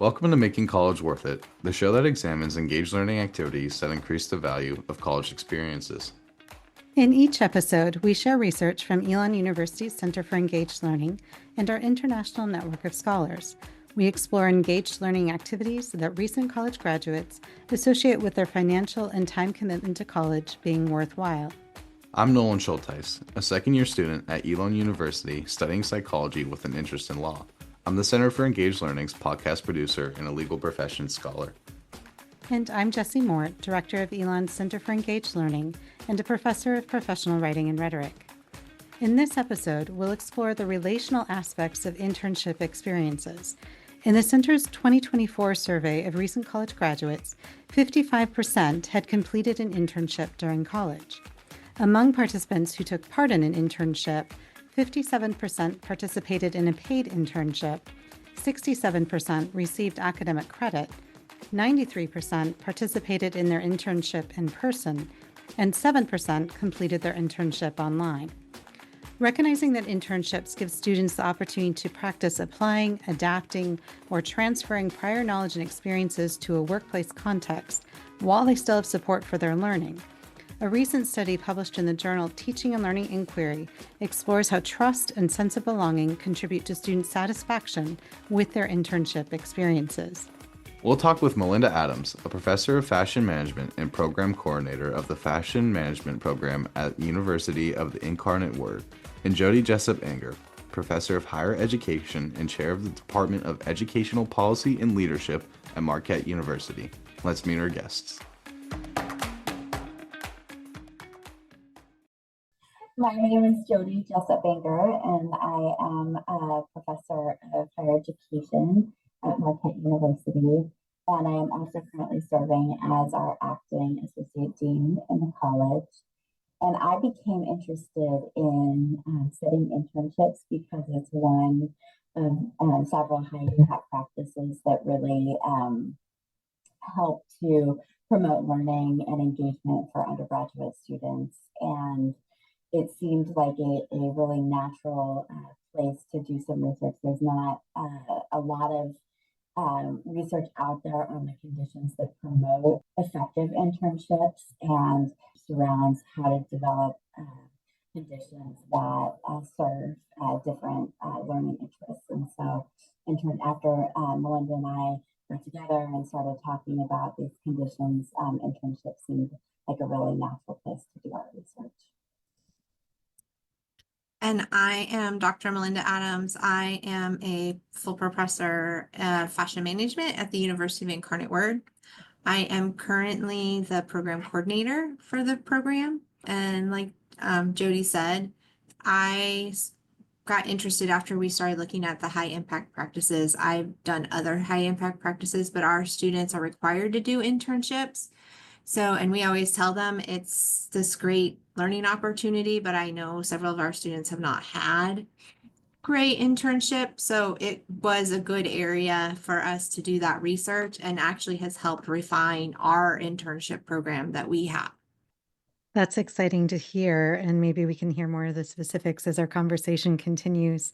Welcome to Making College Worth It, the show that examines engaged learning activities that increase the value of college experiences. In each episode, we share research from Elon University's Center for Engaged Learning and our international network of scholars. We explore engaged learning activities that recent college graduates associate with their financial and time commitment to college being worthwhile. I'm Nolan Schulteis, a second-year student at Elon University studying psychology with an interest in law. I'm the Center for Engaged Learning's podcast producer and a legal professions scholar. And I'm Jessie Moore, director of Elon's Center for Engaged Learning and a professor of professional writing and rhetoric. In this episode, we'll explore the relational aspects of internship experiences. In the Center's 2024 survey of recent college graduates, 55% had completed an internship during college. Among participants who took part in an internship, 57% participated in a paid internship, 67% received academic credit, 93% participated in their internship in person, and 7% completed their internship online. Recognizing that internships give students the opportunity to practice applying, adapting, or transferring prior knowledge and experiences to a workplace context while they still have support for their learning. A recent study published in the journal Teaching and Learning Inquiry explores how trust and sense of belonging contribute to student satisfaction with their internship experiences. We'll talk with Melinda Adams, a professor of fashion management and program coordinator of the fashion management program at University of the Incarnate Word, and Jody Jessup-Anger, professor of higher education and chair of the Department of Educational Policy and Leadership at Marquette University. Let's meet our guests. My name is Jody Jessup-Anger, and I am a professor of higher education at Marquette University, and I am also currently serving as our acting associate dean in the college. And I became interested in studying internships because it's one of several high impact practices that really help to promote learning and engagement for undergraduate students. And it seemed like a really natural place to do some research. There's not a lot of research out there on the conditions that promote effective internships and surrounds how to develop conditions that serve different learning interests. And so after Melinda and I got together and started talking about these conditions, internships seemed like a really natural place to do our research. And I am Dr. Melinda Adams. I am a full professor of fashion management at the University of Incarnate Word. I am currently the program coordinator for the program. And like Jody said, I got interested after we started looking at the high impact practices. I've done other high impact practices, but our students are required to do internships. So, and we always tell them it's this great learning opportunity, but I know several of our students have not had great internship. So it was a good area for us to do that research and actually has helped refine our internship program that we have. That's exciting to hear, and maybe we can hear more of the specifics as our conversation continues.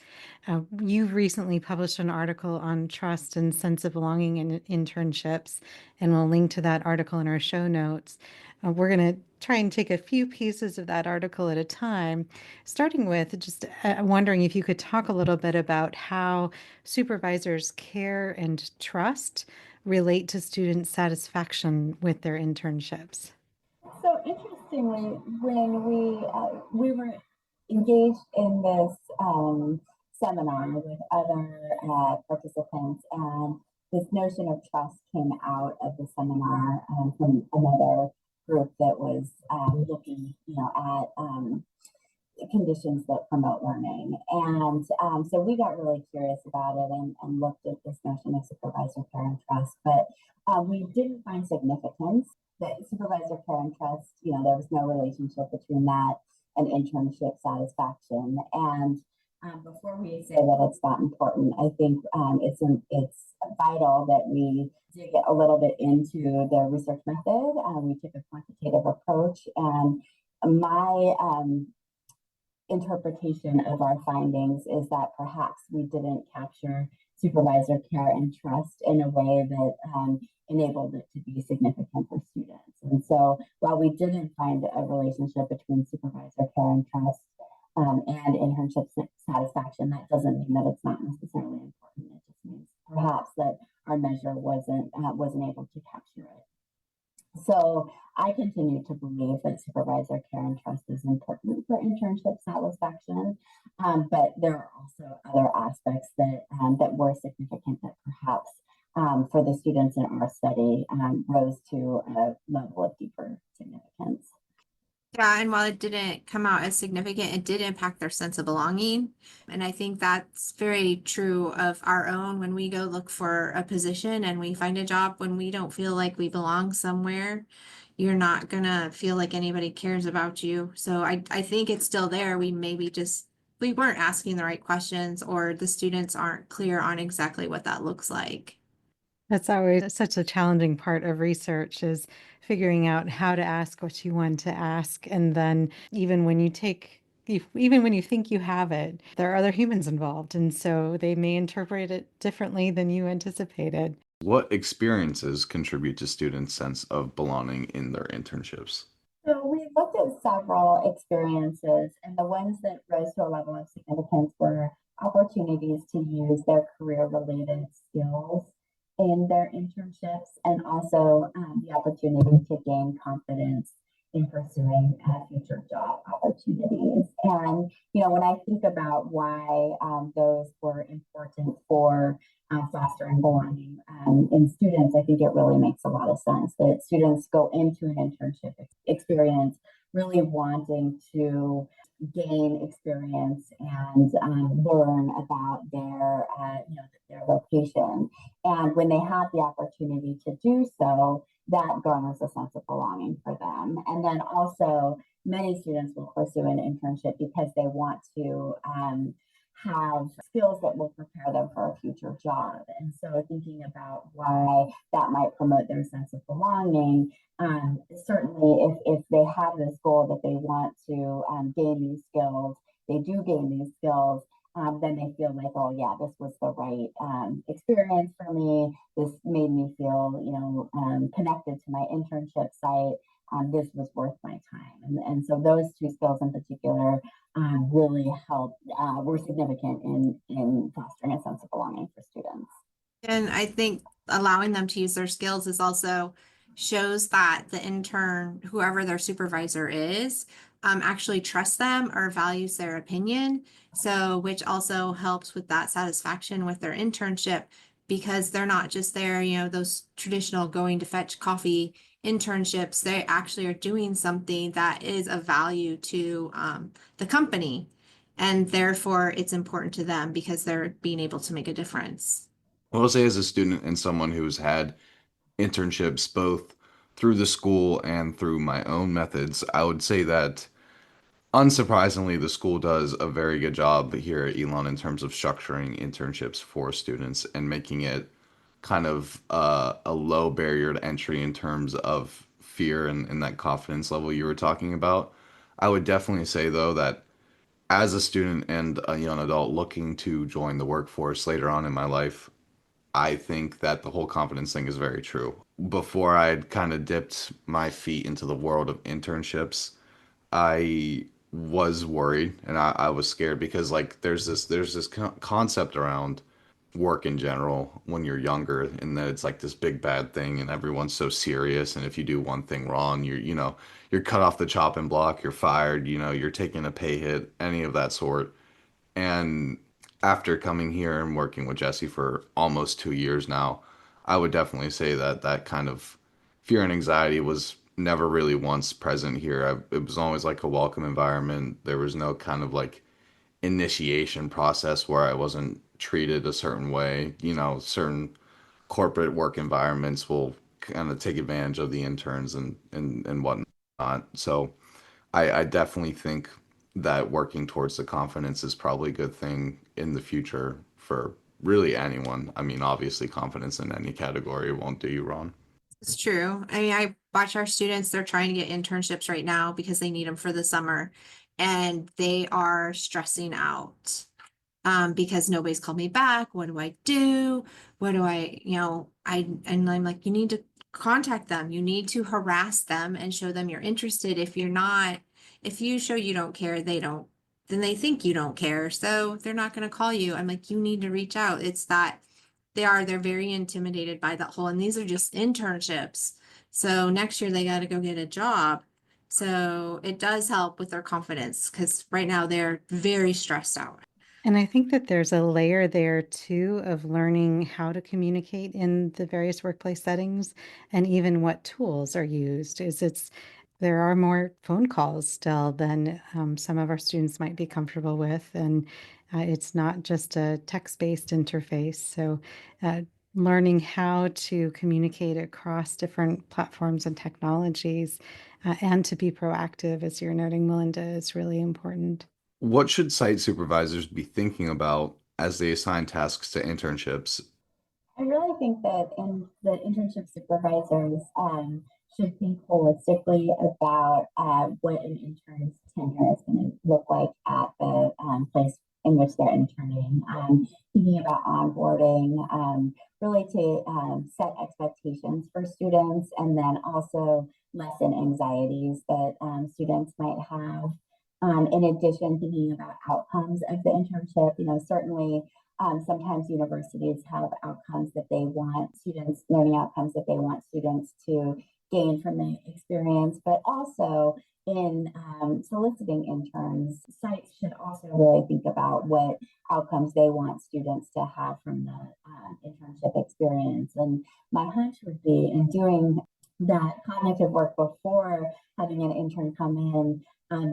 You've recently published an article on trust and sense of belonging in internships, and we'll link to that article in our show notes. We're going to try and take a few pieces of that article at a time, starting with just wondering if you could talk a little bit about how supervisors' care and trust relate to student satisfaction with their internships. So interestingly, when we were engaged in this seminar with other participants, and this notion of trust came out of the seminar from another group that was looking, at conditions that promote learning. And so we got really curious about it and looked at this notion of supervisor care and trust, but we didn't find significance. The supervisor care and trust, there was no relationship between that and internship satisfaction. And before we say that it's not important, I think it's vital that we dig a little bit into the research method. We took a quantitative approach, and my interpretation of our findings is that perhaps we didn't capture supervisor care and trust in a way that enabled it to be significant for students. And so while we didn't find a relationship between supervisor care and trust and internship satisfaction, that doesn't mean that it's not necessarily important. It just means perhaps that our measure wasn't able to capture it. So I continue to believe that supervisor care and trust is important for internship satisfaction, but there are also other aspects that were significant that perhaps for the students in our study rose to a level of deeper significance. Yeah, and while it didn't come out as significant, it did impact their sense of belonging. And I think that's very true of our own when we go look for a position and we find a job when we don't feel like we belong somewhere. You're not gonna feel like anybody cares about you. So I think it's still there. We weren't asking the right questions, or the students aren't clear on exactly what that looks like. That's always such a challenging part of research, is figuring out how to ask what you want to ask. And then even when you think you have it, there are other humans involved. And so they may interpret it differently than you anticipated. What experiences contribute to students' sense of belonging in their internships? So we looked at several experiences, and the ones that rose to a level of significance were opportunities to use their career-related skills in their internships, and also the opportunity to gain confidence in pursuing future job opportunities. And when I think about why those were important for fostering belonging in students, I think it really makes a lot of sense that students go into an internship experience really wanting to gain experience and learn about their location. And when they have the opportunity to do so, that garners a sense of belonging for them. And then also, many students will pursue an internship because they want to have skills that will prepare them for a future job. And so thinking about why that might promote their sense of belonging, certainly if they have this goal that they want to gain these skills, they do gain these skills, then they feel like, oh yeah, this was the right experience for me. This made me feel, connected to my internship site. This was worth my time. And so those two skills in particular really were significant in fostering a sense of belonging for students. And I think allowing them to use their skills is also shows that the intern, whoever their supervisor is, actually trusts them or values their opinion. So, which also helps with that satisfaction with their internship, because they're not just there, those traditional going to fetch coffee internships. They actually are doing something that is of value to the company. And therefore, it's important to them because they're being able to make a difference. I'll say, as a student and someone who's had internships both through the school and through my own methods, I would say that unsurprisingly, the school does a very good job here at Elon in terms of structuring internships for students and making it kind of a low barrier to entry in terms of fear and that confidence level you were talking about. I would definitely say, though, that as a student and a young adult looking to join the workforce later on in my life, I think that the whole confidence thing is very true. Before I had kind of dipped my feet into the world of internships, I was worried and I was scared because like there's this concept around work in general when you're younger, and that it's like this big bad thing and everyone's so serious, and if you do one thing wrong, you're cut off the chopping block, you're fired, you're taking a pay hit, any of that sort. And after coming here and working with Jessie for almost 2 years now, I would definitely say that that kind of fear and anxiety was never really once present here. It was always like a welcome environment. There was no kind of like initiation process where I wasn't treated a certain way. Certain corporate work environments will kind of take advantage of the interns and whatnot. So I definitely think that working towards the confidence is probably a good thing in the future for really anyone. I mean, obviously, confidence in any category won't do you wrong. It's true. I mean, I watch our students, they're trying to get internships right now because they need them for the summer, and they are stressing out. because nobody's called me back. What do I do? What do I, and I'm like, you need to contact them. You need to harass them and show them you're interested. If you're not, if you show you don't care, then they think you don't care. So they're not going to call you. I'm like, you need to reach out. It's that they're very intimidated by that whole, and these are just internships. So next year they got to go get a job. So it does help with their confidence because right now they're very stressed out. And I think that there's a layer there too of learning how to communicate in the various workplace settings and even what tools are used. There are more phone calls still than some of our students might be comfortable with, and it's not just a text-based interface. So learning how to communicate across different platforms and technologies and to be proactive, as you're noting, Melinda, is really important. What should site supervisors be thinking about as they assign tasks to internships? I really think that the internship supervisors should think holistically about what an intern's tenure is going to look like at the place in which they're interning. Thinking about onboarding, really to set expectations for students, and then also lessen anxieties that students might have. In addition, thinking about outcomes of the internship, certainly sometimes universities have outcomes that they want students, learning outcomes that they want students to gain from the experience, but also in soliciting interns, sites should also really think about what outcomes they want students to have from the internship experience. And my hunch would be in doing that cognitive work before having an intern come in,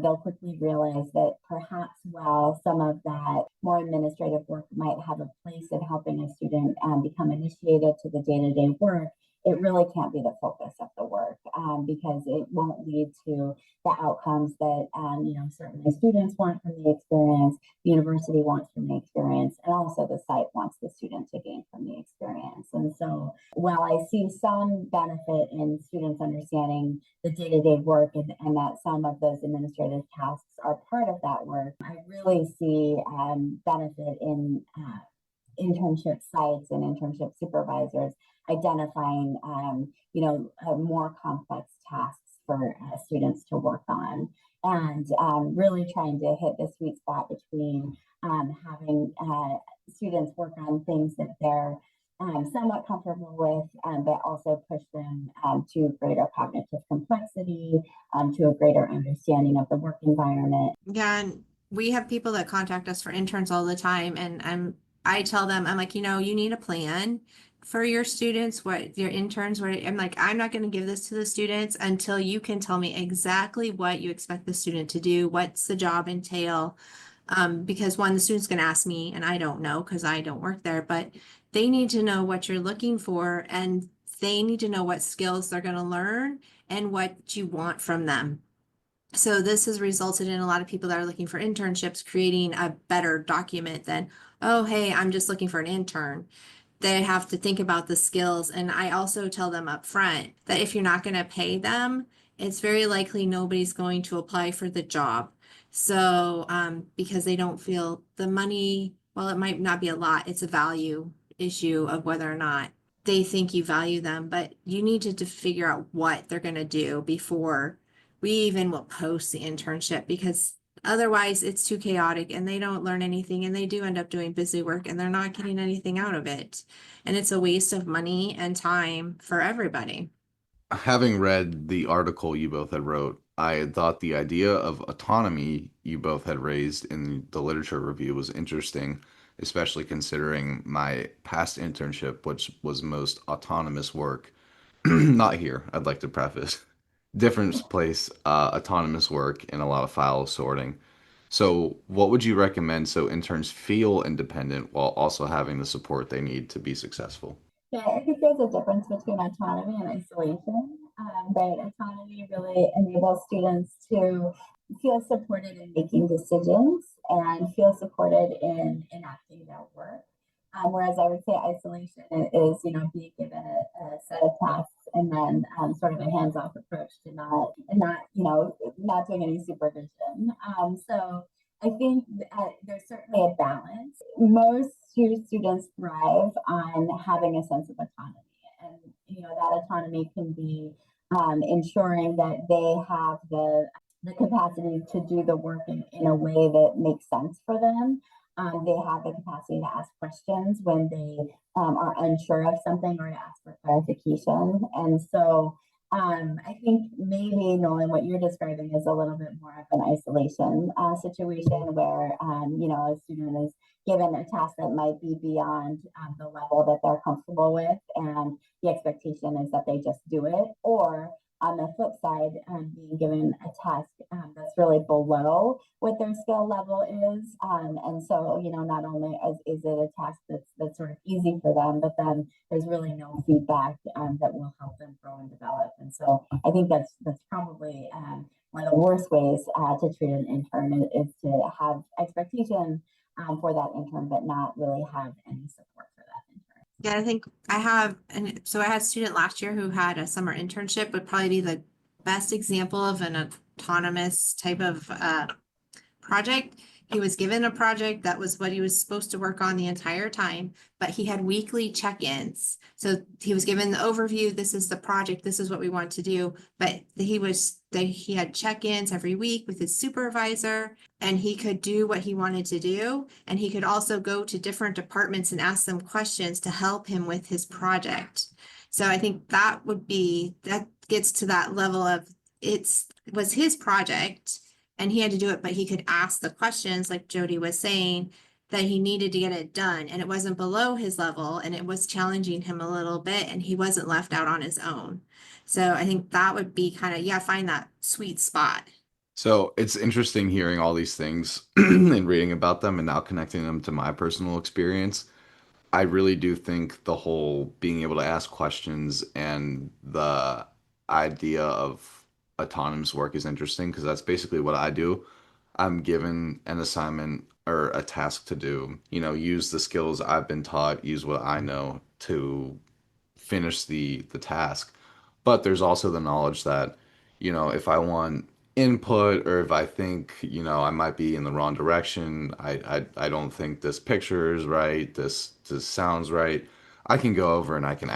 they'll quickly realize that perhaps while some of that more administrative work might have a place in helping a student become initiated to the day-to-day work, it really can't be the focus of the work because it won't lead to the outcomes that certainly students want from the experience, the university wants from the experience, and also the site wants the student to gain from the experience. And so while I see some benefit in students understanding the day-to-day work and that some of those administrative tasks are part of that work, I really see benefit in internship sites and internship supervisors identifying, more complex tasks for students to work on, and really trying to hit the sweet spot between having students work on things that they're somewhat comfortable with, but also push them to greater cognitive complexity, to a greater understanding of the work environment. Yeah, and we have people that contact us for interns all the time, and I tell them, I'm like, you need a plan for your students, what your interns, I'm like, I'm not going to give this to the students until you can tell me exactly what you expect the student to do, what's the job entail. Because one, the student's going to ask me, and I don't know because I don't work there, but they need to know what you're looking for, and they need to know what skills they're going to learn and what you want from them. So this has resulted in a lot of people that are looking for internships creating a better document than, oh, hey, I'm just looking for an intern. They have to think about the skills. And I also tell them up front that if you're not going to pay them, it's very likely nobody's going to apply for the job. So because they don't feel the money, well, it might not be a lot, it's a value issue of whether or not they think you value them, but you need to figure out what they're going to do before we even will post the internship, because otherwise it's too chaotic and they don't learn anything and they do end up doing busy work and they're not getting anything out of it. And it's a waste of money and time for everybody. Having read the article you both had wrote, I had thought the idea of autonomy you both had raised in the literature review was interesting, especially considering my past internship, which was most autonomous work. Not here, I'd like to preface. Different place, autonomous work and a lot of file sorting. So, what would you recommend so interns feel independent while also having the support they need to be successful? Yeah, I think there's a difference between autonomy and isolation. But autonomy really enables students to feel supported in making decisions and feel supported in enacting their work. Whereas I would say isolation is, being given a set of tasks and then sort of a hands-off approach to not doing any supervision. So I think there's certainly a balance. Most students thrive on having a sense of autonomy, and that autonomy can be ensuring that they have the capacity to do the work in a way that makes sense for them. They have the capacity to ask questions when they are unsure of something or to ask for clarification. And so I think maybe, Nolan, what you're describing is a little bit more of an isolation situation where, a student is given a task that might be beyond the level that they're comfortable with, and the expectation is that they just do it. Or on the flip side, being given a task that's really below what their skill level is. And so, not only is it a task that's sort of easy for them, but then there's really no feedback that will help them grow and develop. And so I think that's probably one of the worst ways to treat an intern is to have expectation for that intern, but not really have any support for that intern. Yeah, I think I have, and so I had a student last year who had a summer internship, would probably be the best example of an autonomous type of project. He was given a project that was what he was supposed to work on the entire time, but he had weekly check-ins. So he was given the overview, this is the project, this is what we want to do, but he had check-ins every week with his supervisor, and he could do what he wanted to do. And he could also go to different departments and ask them questions to help him with his project. So I think that gets to that level of it was his project and he had to do it, but he could ask the questions, like Jody was saying, that he needed to get it done. And it wasn't below his level, and it was challenging him a little bit, and he wasn't left out on his own. So I think that would be kind of, find that sweet spot. So it's interesting hearing all these things and reading about them and now connecting them to my personal experience. I really do think the whole being able to ask questions and the idea of autonomous work is interesting because that's basically what I do. I'm given an assignment or a task to do, use the skills I've been taught, use what I know to finish the task. But there's also the knowledge that, if I want input or if I think, I might be in the wrong direction, I don't think this picture is right, this sounds right. I can go over and I can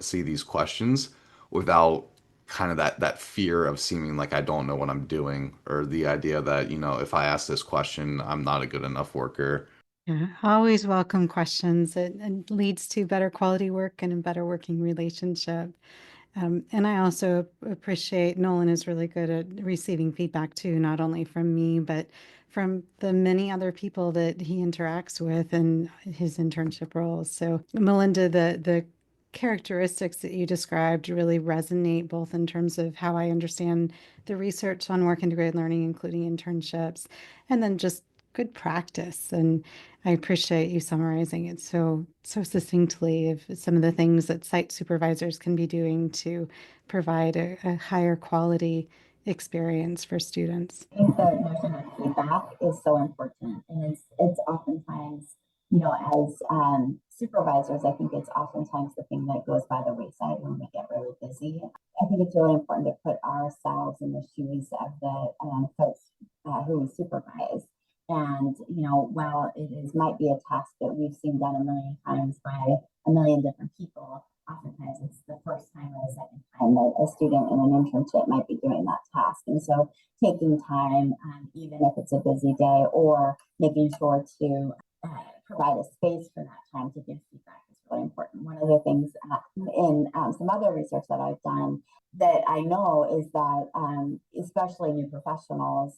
see these questions without kind of that fear of seeming like I don't know what I'm doing, or the idea that, if I ask this question, I'm not a good enough worker. Yeah, always welcome questions. It leads to better quality work and a better working relationship. And I also appreciate Nolan is really good at receiving feedback too, not only from me, but from the many other people that he interacts with in his internship roles. So, Melinda, the characteristics that you described really resonate both in terms of how I understand the research on work integrated learning, including internships, and then just good practice. And I appreciate you summarizing it so succinctly of some of the things that site supervisors can be doing to provide a higher quality experience for students. I think the notion of feedback is so important, and it's oftentimes, as supervisors, I think it's oftentimes the thing that goes by the wayside when we get really busy. I think it's really important to put ourselves in the shoes of the folks who we supervise. And, while might be a task that we've seen done a million times by a million different people, oftentimes it's the first time or the second time that a student in an internship might be doing that task. And so taking time, even if it's a busy day, or making sure to provide a space for that time to give feedback is really important. One of the things in some other research that I've done that I know is that especially new professionals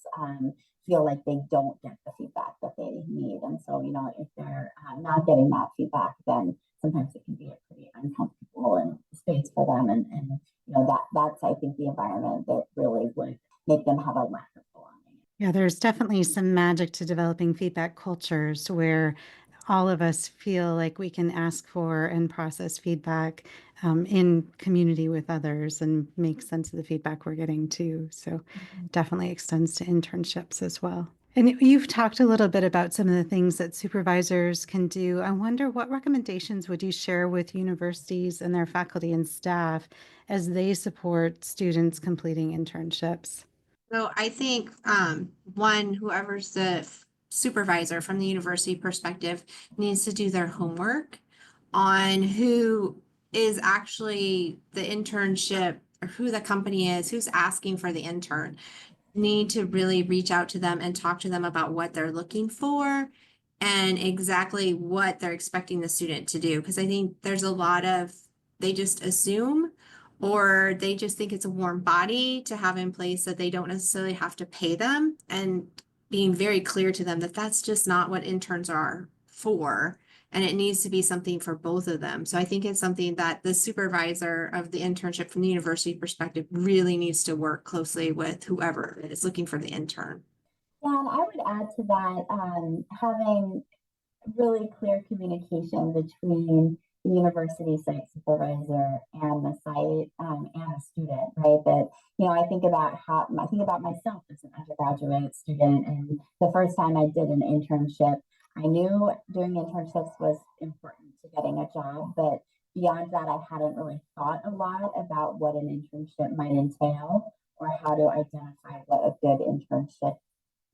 feel like they don't get the feedback that they need. And so, if they're not getting that feedback, then sometimes it can be a pretty uncomfortable space for them. And that's, I think, the environment that really would make them have a lack of belonging. Yeah, there's definitely some magic to developing feedback cultures where all of us feel like we can ask for and process feedback in community with others and make sense of the feedback we're getting too. So definitely extends to internships as well. And you've talked a little bit about some of the things that supervisors can do. I wonder what recommendations would you share with universities and their faculty and staff as they support students completing internships? So I think one, whoever's the supervisor from the university perspective needs to do their homework on who is actually the internship or who the company is, who's asking for the intern. Need to really reach out to them and talk to them about what they're looking for and exactly what they're expecting the student to do. Because I think there's a lot of, they just assume or they just think it's a warm body to have in place that they don't necessarily have to pay them, and being very clear to them that that's just not what interns are for. And it needs to be something for both of them. So I think it's something that the supervisor of the internship from the university perspective really needs to work closely with whoever is looking for the intern. Yeah, and I would add to that, having really clear communication between the university site supervisor and the site and a student, right? That, I think about myself as an undergraduate student, and the first time I did an internship, I knew doing internships was important to getting a job, but beyond that, I hadn't really thought a lot about what an internship might entail or how to identify what a good internship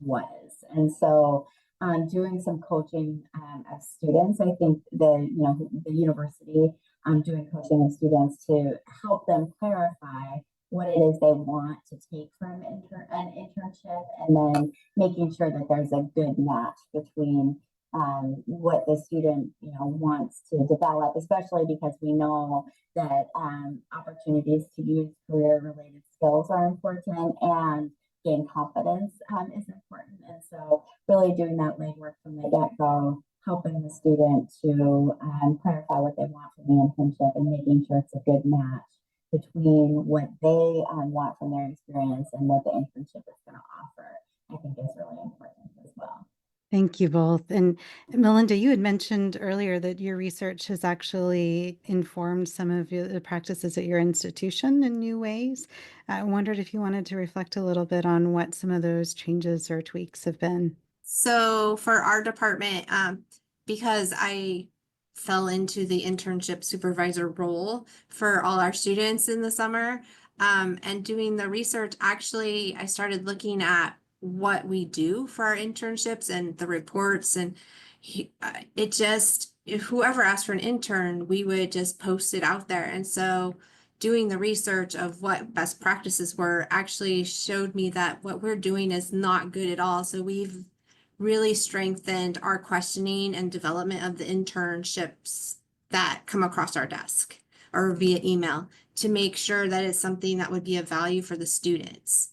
was. And so doing some coaching of students, I think the university doing coaching of students to help them clarify what it is they want to take from an internship, and then making sure that there's a good match between what the student wants to develop, especially because we know that opportunities to use career related skills are important, and gain confidence is important. And so really doing that legwork from the get-go, helping the student to clarify what they want from the internship and making sure it's a good match between what they want from their experience and what the internship is going to offer, I think is really important as well. Thank you both. And Melinda, you had mentioned earlier that your research has actually informed some of the practices at your institution in new ways. I wondered if you wanted to reflect a little bit on what some of those changes or tweaks have been. So for our department, because I fell into the internship supervisor role for all our students in the summer, and doing the research, actually, I started looking at what we do for our internships and the reports, and it just, if whoever asked for an intern, we would just post it out there. And so doing the research of what best practices were actually showed me that what we're doing is not good at all. So we've really strengthened our questioning and development of the internships that come across our desk or via email to make sure that it's something that would be of value for the students.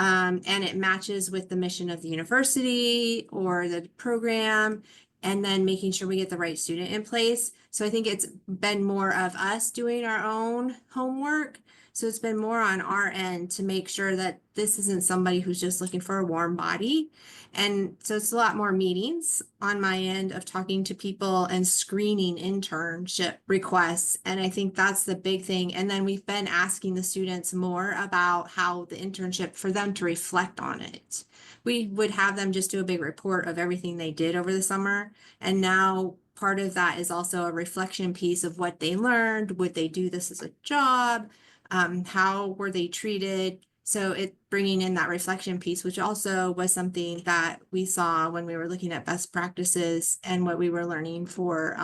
And it matches with the mission of the university or the program, and then making sure we get the right student in place. So I think it's been more of us doing our own homework. So it's been more on our end to make sure that this isn't somebody who's just looking for a warm body. And so it's a lot more meetings on my end of talking to people and screening internship requests. And I think that's the big thing. And then we've been asking the students more about how the internship, for them to reflect on it. We would have them just do a big report of everything they did over the summer. And now part of that is also a reflection piece of what they learned. Would they do this as a job? How were they treated? So it bringing in that reflection piece, which also was something that we saw when we were looking at best practices and what we were learning for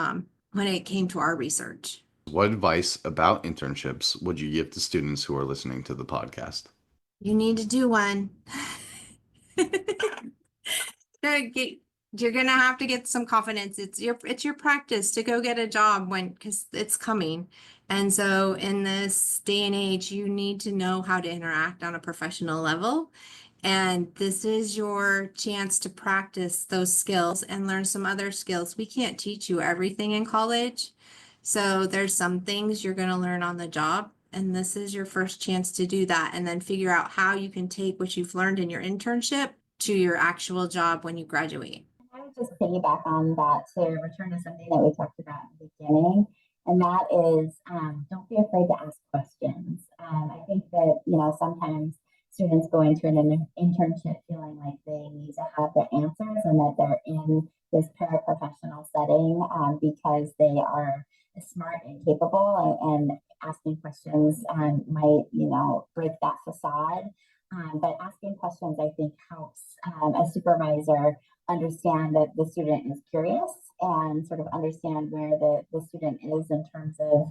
when it came to our research. What advice about internships would you give to students who are listening to the podcast? You need to do one. You're gonna have to get some confidence. It's your practice to go get a job because it's coming. And so in this day and age, you need to know how to interact on a professional level. And this is your chance to practice those skills and learn some other skills. We can't teach you everything in college. So there's some things you're going to learn on the job. And this is your first chance to do that. And then figure out how you can take what you've learned in your internship to your actual job when you graduate. I would just piggyback on that to return to something that we talked about in the beginning, and that is don't be afraid to ask questions. I think that sometimes students go into an internship feeling like they need to have the answers and that they're in this paraprofessional setting because they are smart and capable, and asking questions might break that facade. But asking questions, I think, helps a supervisor understand that the student is curious and sort of understand where the student is in terms of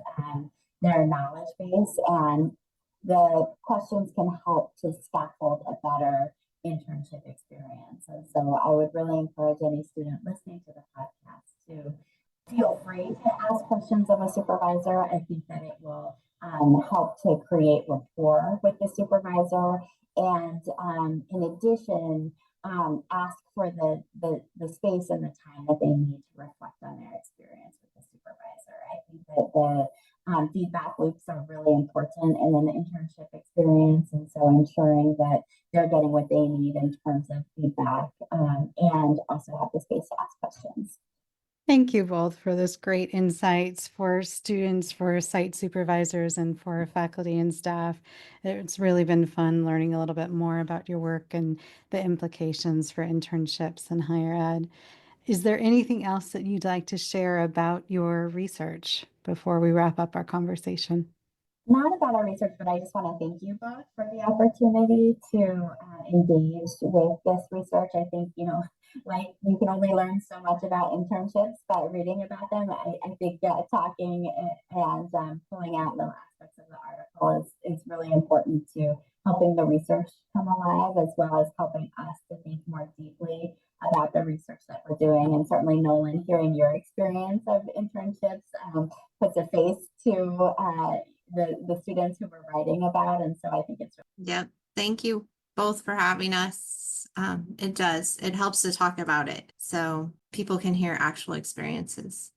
their knowledge base. And the questions can help to scaffold a better internship experience. And so I would really encourage any student listening to the podcast to feel free to ask questions of a supervisor. I think that it will help to create rapport with the supervisor. And in addition, ask for the space and the time that they need to reflect on their experience with the supervisor. I think that the feedback loops are really important in an internship experience. And so ensuring that they're getting what they need in terms of feedback and also have the space to ask questions. Thank you both for those great insights for students, for site supervisors, and for faculty and staff. It's really been fun learning a little bit more about your work and the implications for internships in higher ed. Is there anything else that you'd like to share about your research before we wrap up our conversation? Not about our research, but I just want to thank you both for the opportunity to engage with this research. I think, like you can only learn so much about internships by reading about them. I think talking and pulling out little aspects of the article is really important to helping the research come alive, as well as helping us to think more deeply about the research that we're doing. And certainly, Nolan, hearing your experience of internships puts a face to the students who we're writing about. And so I think it's Yep. Thank you both for having us. It helps to talk about it so people can hear actual experiences.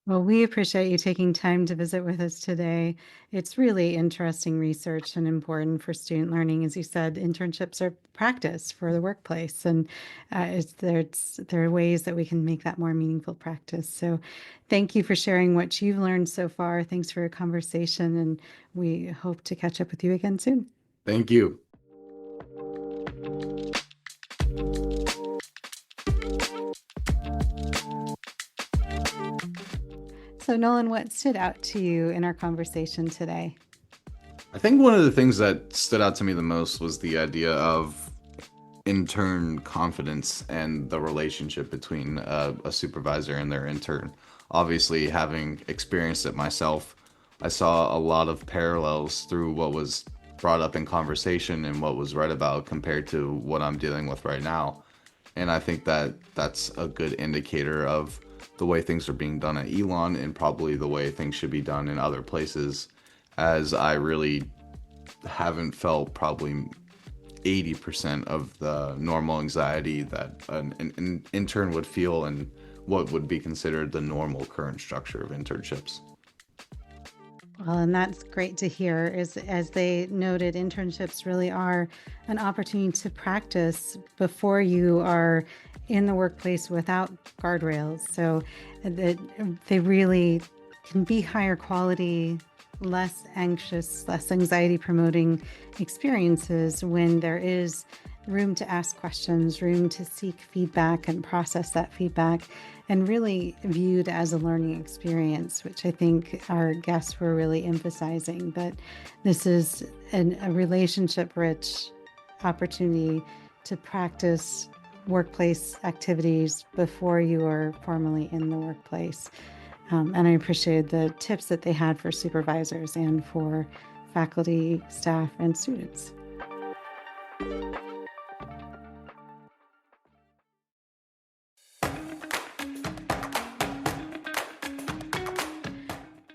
Well, we appreciate you taking time to visit with us today. It's really interesting research and important for student learning. As you said, internships are practice for the workplace, and there are ways that we can make that more meaningful practice. So thank you for sharing what you've learned so far. Thanks for your conversation, and we hope to catch up with you again soon. Thank you. So Nolan, what stood out to you in our conversation today? I think one of the things that stood out to me the most was the idea of intern confidence and the relationship between a supervisor and their intern. Obviously, having experienced it myself, I saw a lot of parallels through what was brought up in conversation and what was read about compared to what I'm dealing with right now. And I think that that's a good indicator of the way things are being done at Elon and probably the way things should be done in other places, as I really haven't felt probably 80% of the normal anxiety that an intern would feel and what would be considered the normal current structure of internships. Well, and that's great to hear. As they noted, internships really are an opportunity to practice before you are in the workplace without guardrails. So that they really can be higher quality, less anxious, less anxiety promoting experiences when there is room to ask questions, room to seek feedback and process that feedback, and really viewed as a learning experience, which I think our guests were really emphasizing, that this is a relationship-rich opportunity to practice workplace activities before you are formally in the workplace. And I appreciated the tips that they had for supervisors and for faculty, staff, and students.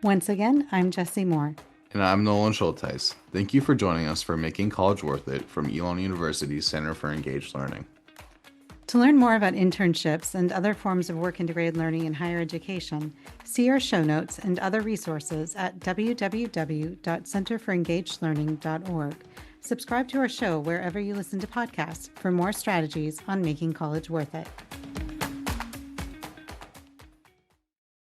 Once again, I'm Jessie Moore. And I'm Nolan Schulteis. Thank you for joining us for Making College Worth It from Elon University's Center for Engaged Learning. To learn more about internships and other forms of work-integrated learning in higher education, see our show notes and other resources at www.centerforengagedlearning.org. Subscribe to our show wherever you listen to podcasts for more strategies on making college worth it.